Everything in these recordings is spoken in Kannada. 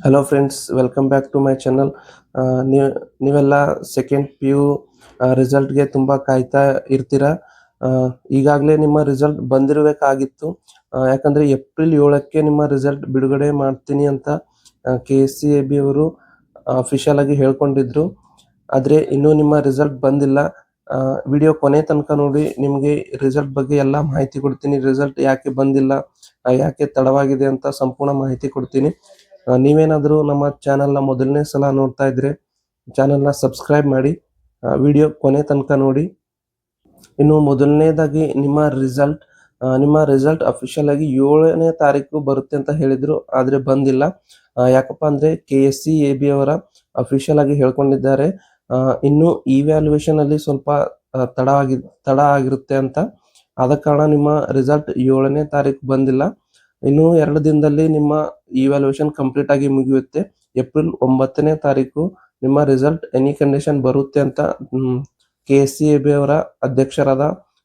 Hello friends, welcome back to my channel. ನೀವೆಲ್ಲ ಸೆಕೆಂಡ್ ಪಿ ಯು ರಿಸಲ್ಟ್ಗೆ ತುಂಬ ಕಾಯ್ತಾ ಇರ್ತೀರಾ. ಈಗಾಗಲೇ ನಿಮ್ಮ ರಿಸಲ್ಟ್ ಬಂದಿರಬೇಕಾಗಿತ್ತು. ಯಾಕಂದರೆ ಏಪ್ರಿಲ್ 7ಕ್ಕೆ ನಿಮ್ಮ ರಿಸಲ್ಟ್ ಬಿಡುಗಡೆ ಮಾಡ್ತೀನಿ ಅಂತ KSCAB ಅವರು ಅಫಿಷಿಯಲ್ ಆಗಿ ಹೇಳ್ಕೊಂಡಿದ್ರು. ಆದರೆ ಇನ್ನೂ ನಿಮ್ಮ ರಿಸಲ್ಟ್ ಬಂದಿಲ್ಲ. ವಿಡಿಯೋ ಕೊನೆ ತನಕ ನೋಡಿ, ನಿಮಗೆ ರಿಸಲ್ಟ್ ಬಗ್ಗೆ ಎಲ್ಲ ಮಾಹಿತಿ ಕೊಡ್ತೀನಿ. ರಿಸಲ್ಟ್ ಯಾಕೆ ಬಂದಿಲ್ಲ, ಯಾಕೆ ತಡವಾಗಿದೆ ಅಂತ ಸಂಪೂರ್ಣ ಮಾಹಿತಿ ಕೊಡ್ತೀನಿ. ನೀವೇನಾದರೂ ನಮ್ಮ ಚಾನಲ್ನ ಮೊದಲನೇ ಸಲ ನೋಡ್ತಾ ಇದ್ರೆ ಚಾನಲ್ನ ಸಬ್ಸ್ಕ್ರೈಬ್ ಮಾಡಿ, ವಿಡಿಯೋ ಕೊನೆ ತನಕ ನೋಡಿ. ಇನ್ನು ಮೊದಲನೇದಾಗಿ ನಿಮ್ಮ ರಿಸಲ್ಟ್ ಅಫಿಷಿಯಲ್ ಆಗಿ 7ನೇ ತಾರೀಕು ಬರುತ್ತೆ ಅಂತ ಹೇಳಿದ್ರು, ಆದರೆ ಬಂದಿಲ್ಲ. ಯಾಕಪ್ಪ ಅಂದರೆ KSCAB ಅವರ ಅಫಿಷಿಯಲ್ ಆಗಿ ಹೇಳ್ಕೊಂಡಿದ್ದಾರೆ, ಇನ್ನು ಇವ್ಯಾಲ್ಯೂಯೇಷನ್ ಅಲ್ಲಿ ಸ್ವಲ್ಪ ತಡ ಆಗಿರುತ್ತೆ ಅಂತ. ಆದ ಕಾರಣ ನಿಮ್ಮ ರಿಸಲ್ಟ್ 7ನೇ ತಾರೀಕು ಬಂದಿಲ್ಲ. ಇನ್ನು 2 ದಿನದಲ್ಲಿ ನಿಮ್ಮ ಇವ್ಯಾಲ್ಯೂಯೇಷನ್ ಕಂಪ್ಲೀಟ್ ಆಗಿ ಮುಗಿಯುತ್ತೆ. ಏಪ್ರಿಲ್ 9ನೇ ತಾರೀಕು ನಿಮ್ಮ ರಿಸಲ್ಟ್ ಎನಿ ಕಂಡೀಷನ್ ಬರುತ್ತೆ ಅಂತ KSCAB ಅವರ ಅಧ್ಯಕ್ಷರಾದ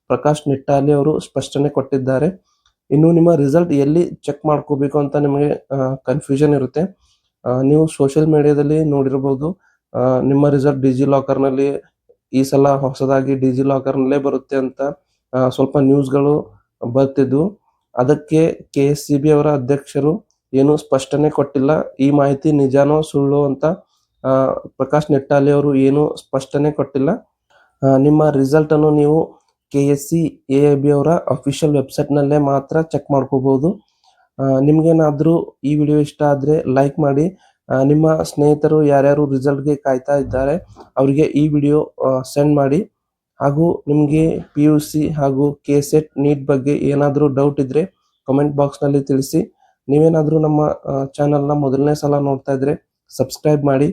ಪ್ರಕಾಶ್ ನಿಟ್ಟಾಲಿ ಅವರು ಸ್ಪಷ್ಟನೆ ಕೊಟ್ಟಿದ್ದಾರೆ. ಇನ್ನು ನಿಮ್ಮ ರಿಸಲ್ಟ್ ಎಲ್ಲಿ ಚೆಕ್ ಮಾಡ್ಕೋಬೇಕು ಅಂತ ನಿಮಗೆ ಕನ್ಫ್ಯೂಷನ್ ಇರುತ್ತೆ. ನೀವು ಸೋಷಿಯಲ್ ಮೀಡಿಯಾದಲ್ಲಿ ನೋಡಿರ್ಬೋದು, ನಿಮ್ಮ ರಿಸಲ್ಟ್ ಡಿಜಿಲಾಕರ್ನಲ್ಲಿ ಈ ಸಲ ಹೊಸದಾಗಿ ಡಿಜಿಲಾಕರ್ನಲ್ಲೇ ಬರುತ್ತೆ ಅಂತ ಸ್ವಲ್ಪ ನ್ಯೂಸ್ಗಳು ಬರ್ತಿದ್ವು. ಅದಕ್ಕೆ KSCB ಅವರ ಅಧ್ಯಕ್ಷರು ಏನು ಸ್ಪಷ್ಟನೆ ಕೊಟ್ಟಿಲ್ಲ. ಈ ಮಾಹಿತಿ ನಿಜಾನೋ ಸುಳ್ಳು ಅಂತ ಪ್ರಕಾಶ್ ನಿಟ್ಟಾಲಿ ಅವರು ಏನು ಸ್ಪಷ್ಟನೆ ಕೊಟ್ಟಿಲ್ಲ. ನಿಮ್ಮ ರಿಸಲ್ಟ್ ಅನ್ನು ನೀವು KSCAB ಅವರ ಅಫಿಷಿಯಲ್ ವೆಬ್ಸೈಟ್ನಲ್ಲೇ ಮಾತ್ರ ಚೆಕ್ ಮಾಡ್ಕೋಬಹುದು. ನಿಮ್ಗೇನಾದರೂ ಈ ವಿಡಿಯೋ ಇಷ್ಟ ಆದರೆ ಲೈಕ್ ಮಾಡಿ. ನಿಮ್ಮ ಸ್ನೇಹಿತರು ಯಾರ್ಯಾರು ರಿಸಲ್ಟ್ಗೆ ಕಾಯ್ತಾ ಇದ್ದಾರೆ ಅವರಿಗೆ ಈ ವಿಡಿಯೋ ಸೆಂಡ್ ಮಾಡಿ. ಹಾಗೂ ನಿಮಗೆ PUC ಹಾಗೂ KSET ನೀಟ್ ಬಗ್ಗೆ ಏನಾದರೂ ಡೌಟ್ ಇದ್ದರೆ ಕಮೆಂಟ್ ಬಾಕ್ಸ್ನಲ್ಲಿ ತಿಳಿಸಿ. ನೀವೇನಾದರೂ ನಮ್ಮ ಚಾನಲ್ನ ಮೊದಲನೇ ಸಲ ನೋಡ್ತಾ ಇದ್ರೆ ಸಬ್ಸ್ಕ್ರೈಬ್ ಮಾಡಿ.